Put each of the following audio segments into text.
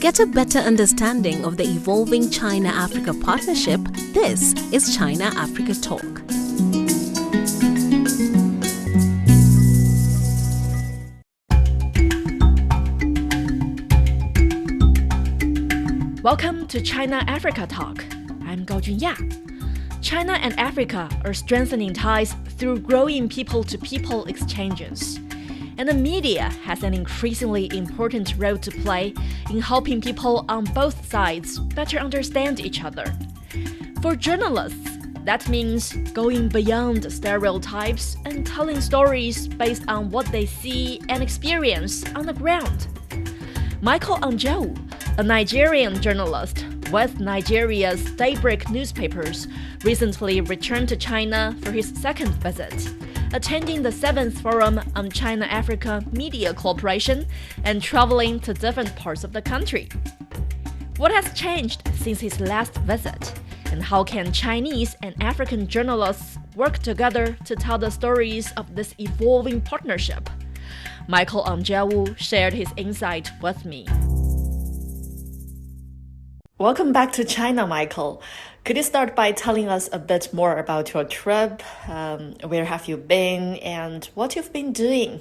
get a better understanding of the evolving China-Africa partnership, this is China-Africa Talk. Welcome to China-Africa Talk. I'm Gao Junya. China and Africa are strengthening ties through growing people-to-people exchanges. And the media has an increasingly important role to play in helping people on both sides better understand each other. For journalists, that means going beyond stereotypes and telling stories based on what they see and experience on the ground. Michael Onjewu, a Nigerian journalist with Nigeria's daybreak newspapers, recently returned to China for his second visit, attending the 7th Forum on China-Africa Media Cooperation and traveling to different parts of the country. What has changed since his last visit? And how can Chinese and African journalists work together to tell the stories of this evolving partnership? Michael Onjewu shared his insight with me. Welcome back to China, Michael. Could you start by telling us a bit more about your trip? Where have you been and what you've been doing?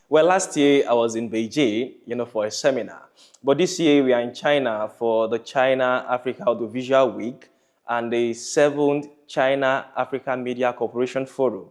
Well, last year I was in Beijing, for a seminar. But this year we are in China for the China-Africa Audiovisual Week and the 7th China-Africa Media Cooperation Forum.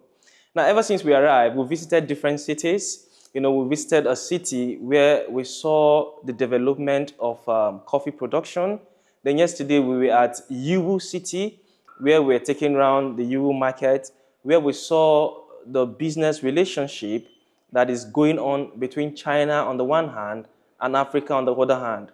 Now, ever since we arrived, we visited different cities. We visited a city where we saw the development of coffee production. Then yesterday we were at Yiwu City, where we were taking around the Yiwu market, where we saw the business relationship that is going on between China on the one hand and Africa on the other hand.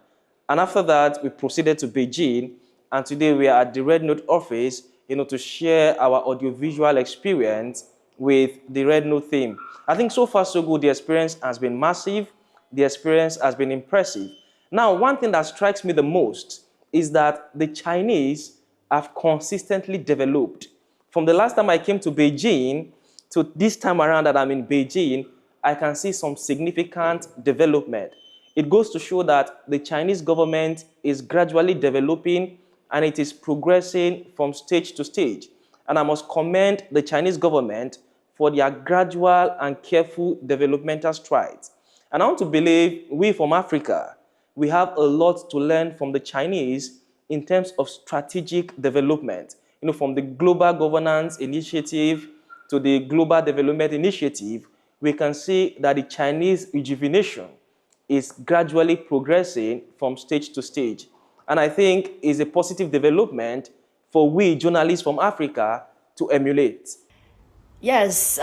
And after that, we proceeded to Beijing, and today we are at the Red Note office, to share our audiovisual experience with the Red Note theme. I think so far so good. The experience has been massive. The experience has been impressive. Now, one thing that strikes me the most is that the Chinese have consistently developed. From the last time I came to Beijing to this time around that I'm in Beijing, I can see some significant development. It goes to show that the Chinese government is gradually developing and it is progressing from stage to stage. And I must commend the Chinese government for their gradual and careful developmental strides. And I want to believe we from Africa, we have a lot to learn from the Chinese in terms of strategic development. From the Global Governance Initiative to the Global Development Initiative, we can see that the Chinese rejuvenation is gradually progressing from stage to stage. And I think is a positive development for we journalists from Africa to emulate. Yes,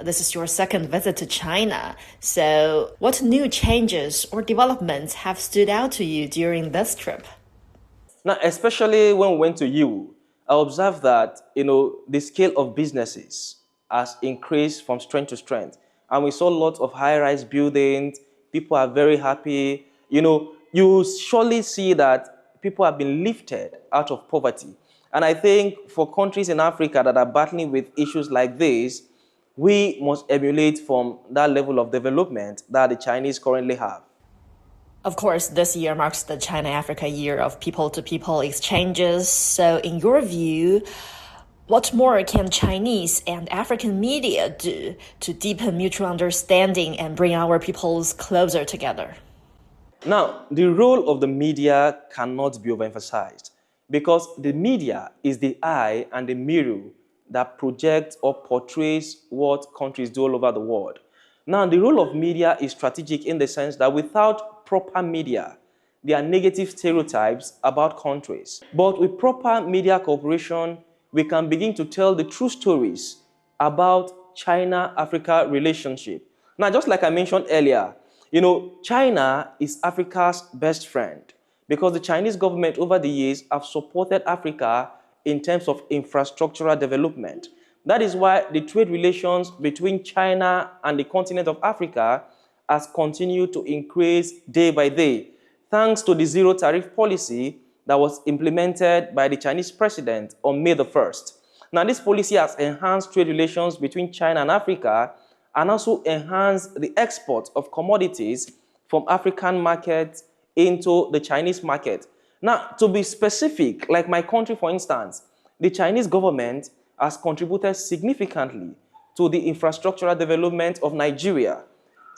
this is your second visit to China. So what new changes or developments have stood out to you during this trip? Now, especially when we went to Yiwu, I observed that, the scale of businesses has increased from strength to strength. And we saw lots of high-rise buildings. People are very happy. You surely see that people have been lifted out of poverty. And I think for countries in Africa that are battling with issues like this, we must emulate from that level of development that the Chinese currently have. Of course, this year marks the China-Africa Year of People-to-People Exchanges. So in your view, what more can Chinese and African media do to deepen mutual understanding and bring our peoples closer together? Now, the role of the media cannot be overemphasized, because the media is the eye and the mirror that projects or portrays what countries do all over the world. Now, the role of media is strategic in the sense that without proper media, there are negative stereotypes about countries. But with proper media cooperation, we can begin to tell the true stories about China-Africa relationship. Now, just like I mentioned earlier, China is Africa's best friend, because the Chinese government over the years have supported Africa in terms of infrastructural development. That is why the trade relations between China and the continent of Africa has continued to increase day by day, thanks to the zero tariff policy that was implemented by the Chinese president on May the 1st. Now, this policy has enhanced trade relations between China and Africa and also enhanced the export of commodities from African markets into the Chinese market. Now, to be specific, like my country, for instance, the Chinese government has contributed significantly to the infrastructural development of Nigeria.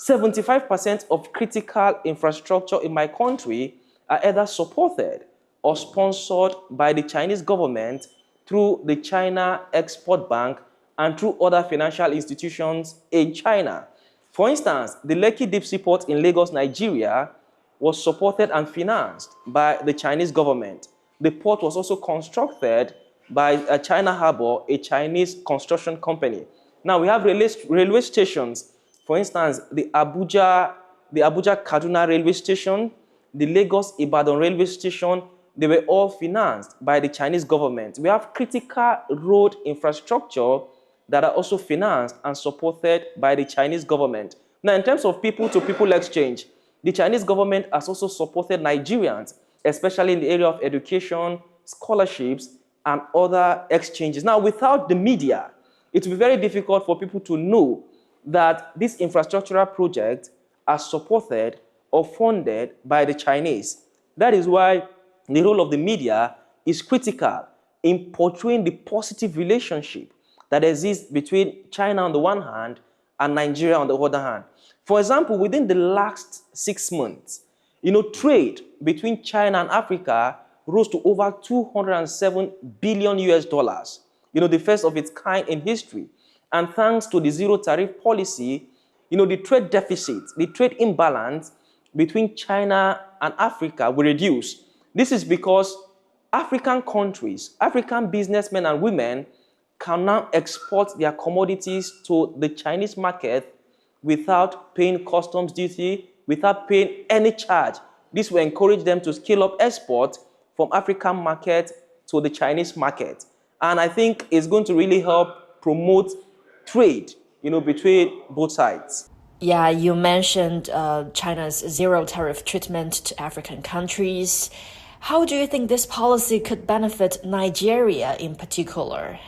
75% of critical infrastructure in my country are either supported or sponsored by the Chinese government through the China Export Bank and through other financial institutions in China. For instance, the Lekki Deep Sea Port in Lagos, Nigeria, was supported and financed by the Chinese government. The port was also constructed by China Harbour, a Chinese construction company. Now we have railway stations. For instance, the Abuja Kaduna railway station, the Lagos Ibadan railway station, they were all financed by the Chinese government. We have critical road infrastructure that are also financed and supported by the Chinese government. Now, in terms of people-to-people exchange, the Chinese government has also supported Nigerians, especially in the area of education, scholarships, and other exchanges. Now, without the media, it will be very difficult for people to know that these infrastructural projects are supported or funded by the Chinese. That is why the role of the media is critical in portraying the positive relationship that exists between China on the one hand and Nigeria on the other hand. For example, within the last 6 months, trade between China and Africa rose to over 207 billion US dollars, the first of its kind in history. And thanks to the zero tariff policy, the trade deficit, the trade imbalance between China and Africa will reduce. This is because African countries, African businessmen and women can now export their commodities to the Chinese market without paying customs duty, without paying any charge. This will encourage them to scale up export from African market to the Chinese market. And I think it's going to really help promote trade, between both sides. Yeah, you mentioned China's zero tariff treatment to African countries. How do you think this policy could benefit Nigeria in particular?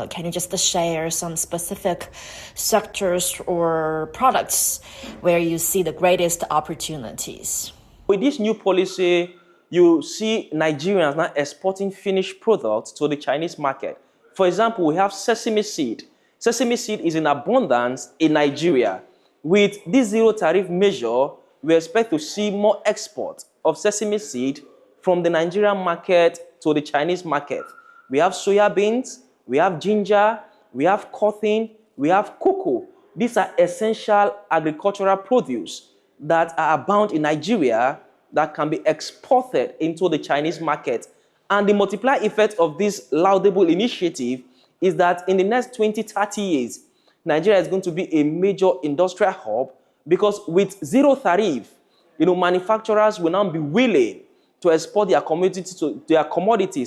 Can you just share some specific sectors or products where you see the greatest opportunities? With this new policy, you see Nigerians now exporting finished products to the Chinese market. For example, we have sesame seed. Sesame seed is in abundance in Nigeria. With this zero tariff measure, we expect to see more export of sesame seed from the Nigerian market to the Chinese market. We have soya beans, we have ginger, we have cotton, we have cocoa. These are essential agricultural produce that are abound in Nigeria that can be exported into the Chinese market. And the multiplier effect of this laudable initiative is that in the next 20, 30 years, Nigeria is going to be a major industrial hub because with zero tariff, manufacturers will now be willing to export their commodities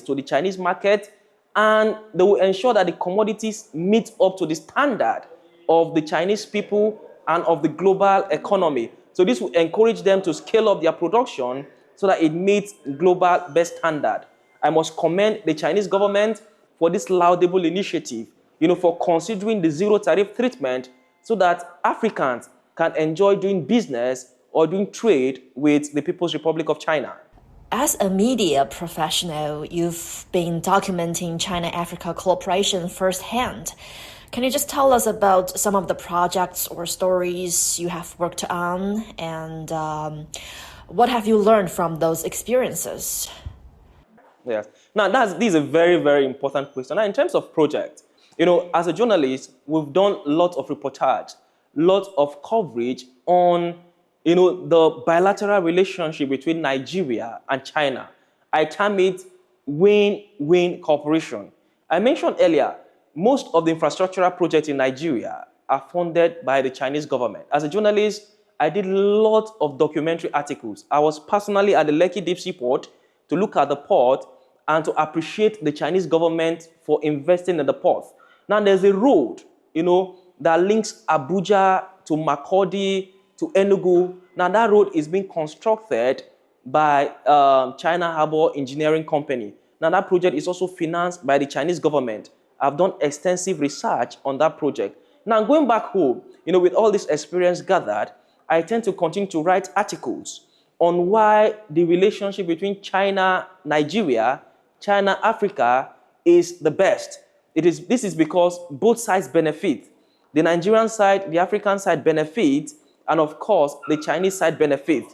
to the Chinese market, and they will ensure that the commodities meet up to the standard of the Chinese people and of the global economy. So this will encourage them to scale up their production so that it meets global best standard. I must commend the Chinese government for this laudable initiative, for considering the zero tariff treatment so that Africans can enjoy doing business or doing trade with the People's Republic of China. As a media professional, you've been documenting China-Africa cooperation firsthand. Can you just tell us about some of the projects or stories you have worked on, and what have you learned from those experiences? Yes. Now, this is a very, very important question. Now, in terms of projects, as a journalist, we've done lots of reportage, lots of coverage on, the bilateral relationship between Nigeria and China. I term it win-win cooperation. I mentioned earlier, most of the infrastructural projects in Nigeria are funded by the Chinese government. As a journalist, I did lots of documentary articles. I was personally at the Lekki Deep Sea Port to look at the port and to appreciate the Chinese government for investing in the port. Now, there's a road, that links Abuja to Makurdi to Enugu. Now, that road is being constructed by China Harbour Engineering Company. Now, that project is also financed by the Chinese government. I've done extensive research on that project. Now, going back home, with all this experience gathered, I tend to continue to write articles on why the relationship between China, Nigeria, China, Africa is the best. This is because both sides benefit. The Nigerian side, the African side benefit, and of course, the Chinese side benefit.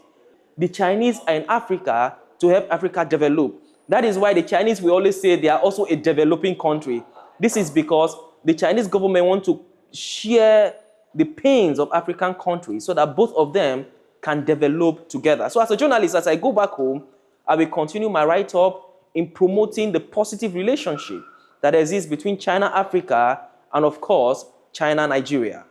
The Chinese are in Africa to help Africa develop. That is why the Chinese, we always say they are also a developing country. This is because the Chinese government want to share the pains of African countries so that both of them can develop together. So as a journalist, as I go back home, I will continue my write-up in promoting the positive relationship that exists between China, Africa, and of course, China, Nigeria.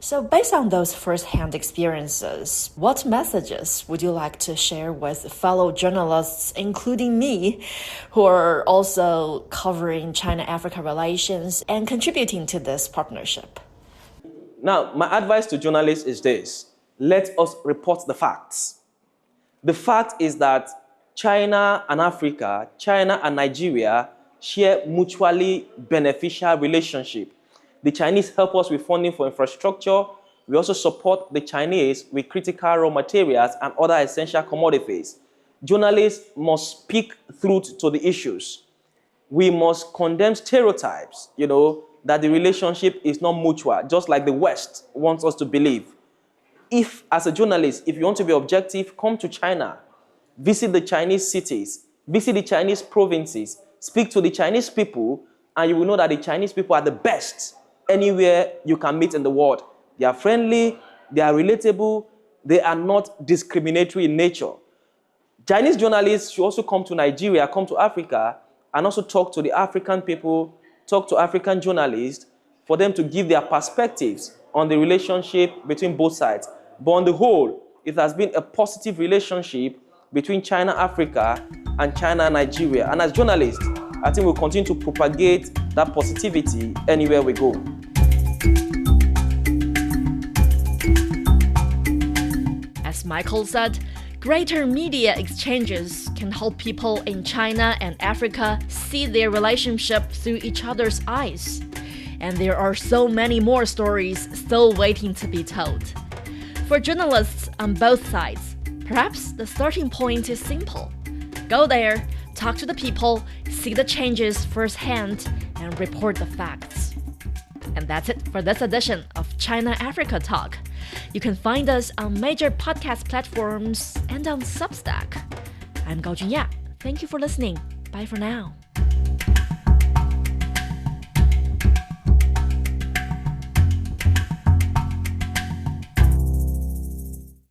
So based on those first-hand experiences, what messages would you like to share with fellow journalists, including me, who are also covering China-Africa relations and contributing to this partnership? Now, my advice to journalists is this. Let us report the facts. The fact is that China and Africa, China and Nigeria share mutually beneficial relationship. The Chinese help us with funding for infrastructure. We also support the Chinese with critical raw materials and other essential commodities. Journalists must speak truth to the issues. We must condemn stereotypes, that the relationship is not mutual, just like the West wants us to believe. If, as a journalist, if you want to be objective, come to China, visit the Chinese cities, visit the Chinese provinces, speak to the Chinese people, and you will know that the Chinese people are the best anywhere you can meet in the world. They are friendly, they are relatable, they are not discriminatory in nature. Chinese journalists should also come to Nigeria, come to Africa, and also talk to the African people, talk to African journalists, for them to give their perspectives on the relationship between both sides. But on the whole, it has been a positive relationship between China, Africa, and China, Nigeria. And as journalists, I think we'll continue to propagate that positivity anywhere we go. As Michael said, greater media exchanges can help people in China and Africa see their relationship through each other's eyes. And there are so many more stories still waiting to be told. For journalists on both sides, perhaps the starting point is simple. Go there, talk to the people, see the changes firsthand, and report the facts. And that's it for this edition of China Africa Talk. You can find us on major podcast platforms and on Substack. I'm Gaojun Ya. Thank you for listening. Bye for now.